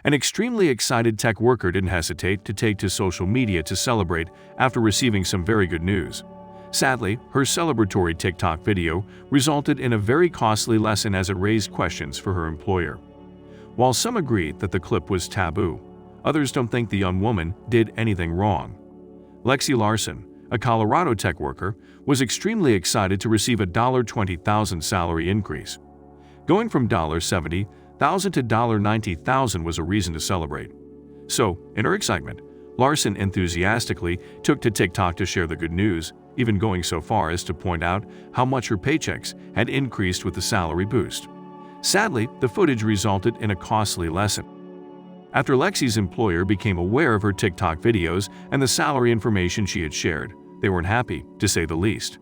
An extremely excited tech worker didn't hesitate to take to social media to celebrate after receiving some very good news. Sadly, her celebratory TikTok video resulted in a very costly lesson as it raised questions for her employer. While some agreed that the clip was taboo, others don't think the young woman did anything wrong. Lexi Larson, a Colorado tech worker, was extremely excited to receive a $20,000 salary increase. Going from $70,000 to $90,000 was a reason to celebrate. So, in her excitement, Larson enthusiastically took to TikTok to share the good news, even going so far as to point out how much her paychecks had increased with the salary boost. Sadly, the footage resulted in a costly lesson. After Lexi's employer became aware of her TikTok videos and the salary information she had shared, they weren't happy, to say the least.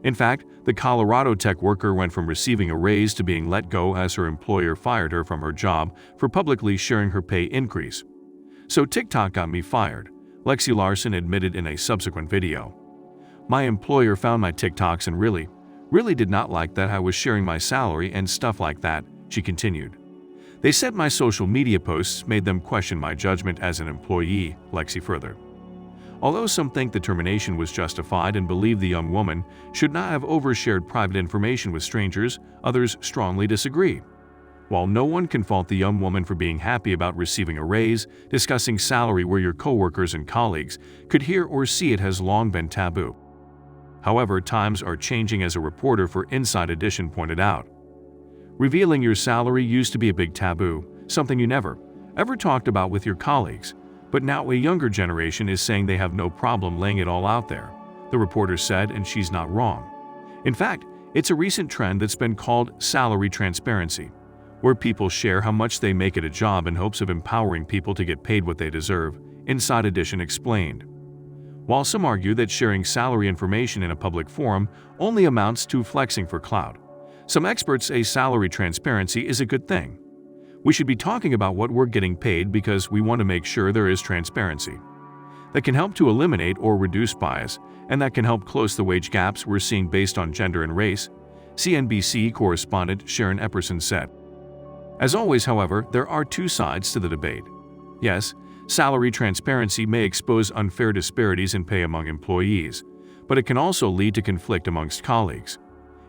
In fact, the Colorado tech worker went from receiving a raise to being let go as her employer fired her from her job for publicly sharing her pay increase. "So TikTok got me fired," Lexi Larson admitted in a subsequent video. "My employer found my TikToks and really did not like that I was sharing my salary and stuff like that," she continued. "They said my social media posts made them question my judgment as an employee," Lexi further. Although some think the termination was justified and believe the young woman should not have overshared private information with strangers, others strongly disagree. While no one can fault the young woman for being happy about receiving a raise, discussing salary where your coworkers and colleagues could hear or see it has long been taboo. However, times are changing, as a reporter for Inside Edition pointed out. Revealing your salary used to be a big taboo, something you never, ever talked about with your colleagues. But now a younger generation is saying they have no problem laying it all out there, the reporter said, and she's not wrong. In fact, it's a recent trend that's been called salary transparency, where people share how much they make at a job in hopes of empowering people to get paid what they deserve, Inside Edition explained. While some argue that sharing salary information in a public forum only amounts to flexing for clout, some experts say salary transparency is a good thing. We should be talking about what we're getting paid because we want to make sure there is transparency. That can help to eliminate or reduce bias, and that can help close the wage gaps we're seeing based on gender and race, CNBC correspondent Sharon Epperson said. As always, however, there are two sides to the debate. Yes, salary transparency may expose unfair disparities in pay among employees, but it can also lead to conflict amongst colleagues.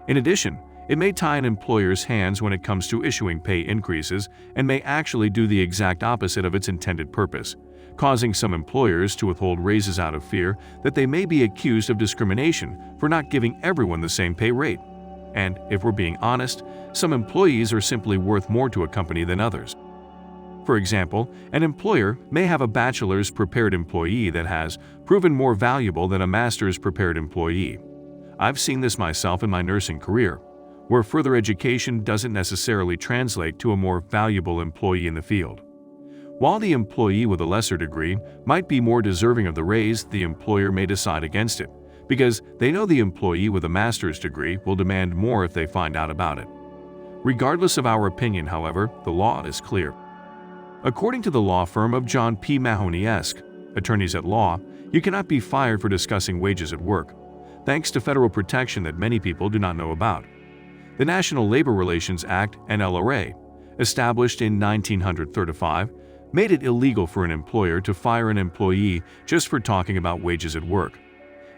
In addition, it may tie an employer's hands when it comes to issuing pay increases and may actually do the exact opposite of its intended purpose, causing some employers to withhold raises out of fear that they may be accused of discrimination for not giving everyone the same pay rate. And, if we're being honest, some employees are simply worth more to a company than others. For example, an employer may have a bachelor's prepared employee that has proven more valuable than a master's prepared employee. I've seen this myself in my nursing career, where further education doesn't necessarily translate to a more valuable employee in the field. While the employee with a lesser degree might be more deserving of the raise, the employer may decide against it, because they know the employee with a master's degree will demand more if they find out about it. Regardless of our opinion, however, the law is clear. According to the law firm of John P. Mahoney-esque, attorneys at law, you cannot be fired for discussing wages at work, thanks to federal protection that many people do not know about. The National Labor Relations Act, NLRA, established in 1935, made it illegal for an employer to fire an employee just for talking about wages at work.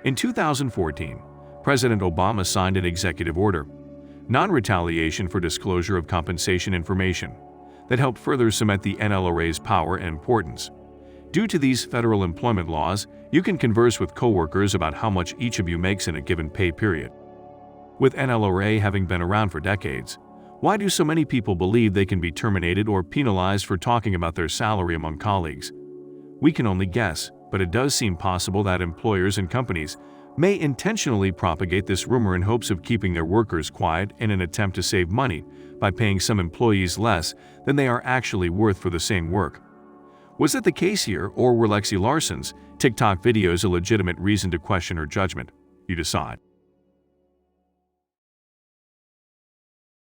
In 2014, President Obama signed an executive order, Non-Retaliation for Disclosure of Compensation Information, that helped further cement the NLRA's power and importance. Due to these federal employment laws, you can converse with coworkers about how much each of you makes in a given pay period. With NLRA having been around for decades, why do so many people believe they can be terminated or penalized for talking about their salary among colleagues? We can only guess, but it does seem possible that employers and companies may intentionally propagate this rumor in hopes of keeping their workers quiet in an attempt to save money by paying some employees less than they are actually worth for the same work. Was that the case here, or were Lexi Larson's TikTok videos a legitimate reason to question her judgment? You decide.